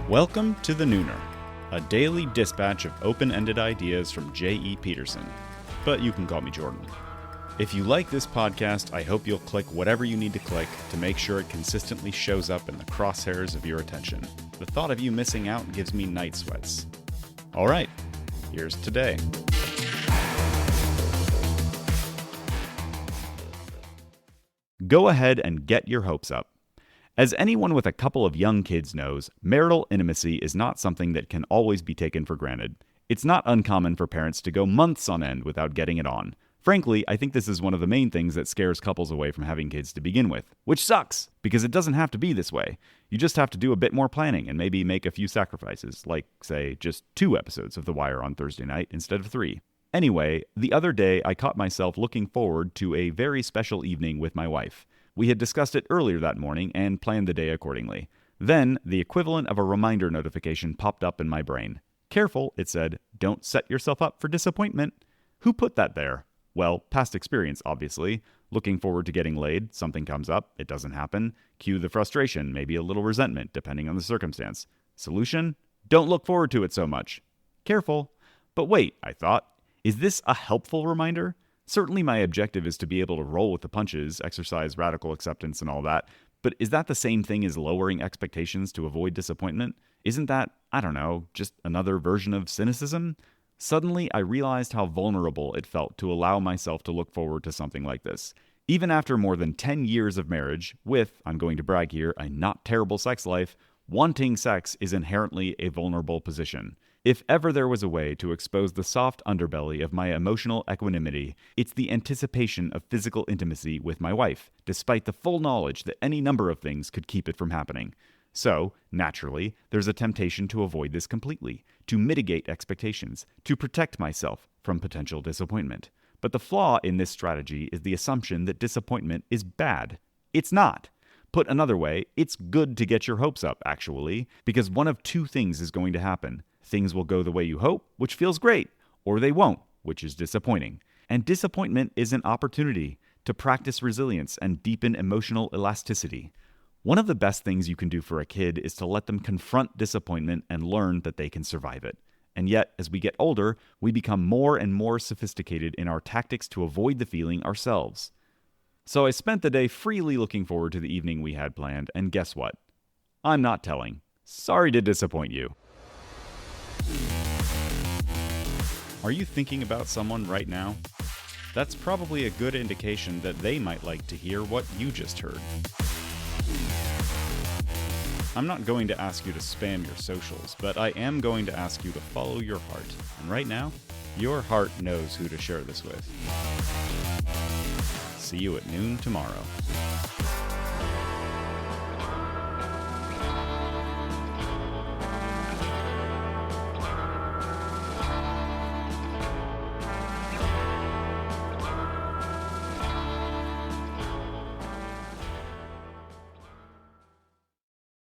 Welcome to The Nooner, a daily dispatch of open-ended ideas from J.E. Peterson, but you can call me Jordan. If you like this podcast, I hope you'll click whatever you need to click to make sure it consistently shows up in the crosshairs of your attention. The thought of you missing out gives me night sweats. All right, here's today. Go ahead and get your hopes up. As anyone with a couple of young kids knows, marital intimacy is not something that can always be taken for granted. It's not uncommon for parents to go months on end without getting it on. Frankly, I think this is one of the main things that scares couples away from having kids to begin with, which sucks, because it doesn't have to be this way. You just have to do a bit more planning and maybe make a few sacrifices, like, say, just 2 episodes of The Wire on Thursday night instead of 3. Anyway, the other day I caught myself looking forward to a very special evening with my wife. We had discussed it earlier that morning and planned the day accordingly. Then, the equivalent of a reminder notification popped up in my brain. Careful, it said, don't set yourself up for disappointment. Who put that there? Well, past experience, obviously. Looking forward to getting laid, something comes up, it doesn't happen. Cue the frustration, maybe a little resentment, depending on the circumstance. Solution? Don't look forward to it so much. Careful. But wait, I thought, is this a helpful reminder? Certainly my objective is to be able to roll with the punches, exercise radical acceptance and all that, but is that the same thing as lowering expectations to avoid disappointment? Isn't that, I don't know, just another version of cynicism? Suddenly, I realized how vulnerable it felt to allow myself to look forward to something like this. Even after more than 10 years of marriage, with, I'm going to brag here, a not terrible sex life, wanting sex is inherently a vulnerable position. If ever there was a way to expose the soft underbelly of my emotional equanimity, it's the anticipation of physical intimacy with my wife, despite the full knowledge that any number of things could keep it from happening. So, naturally, there's a temptation to avoid this completely, to mitigate expectations, to protect myself from potential disappointment. But the flaw in this strategy is the assumption that disappointment is bad. It's not. Put another way, it's good to get your hopes up, actually, because one of 2 things is going to happen. Things will go the way you hope, which feels great, or they won't, which is disappointing. And disappointment is an opportunity to practice resilience and deepen emotional elasticity. One of the best things you can do for a kid is to let them confront disappointment and learn that they can survive it. And yet, as we get older, we become more and more sophisticated in our tactics to avoid the feeling ourselves. So I spent the day freely looking forward to the evening we had planned, and guess what? I'm not telling. Sorry to disappoint you. Are you thinking about someone right now? That's probably a good indication that they might like to hear what you just heard. I'm not going to ask you to spam your socials, but I am going to ask you to follow your heart. And right now, your heart knows who to share this with. See you at noon tomorrow.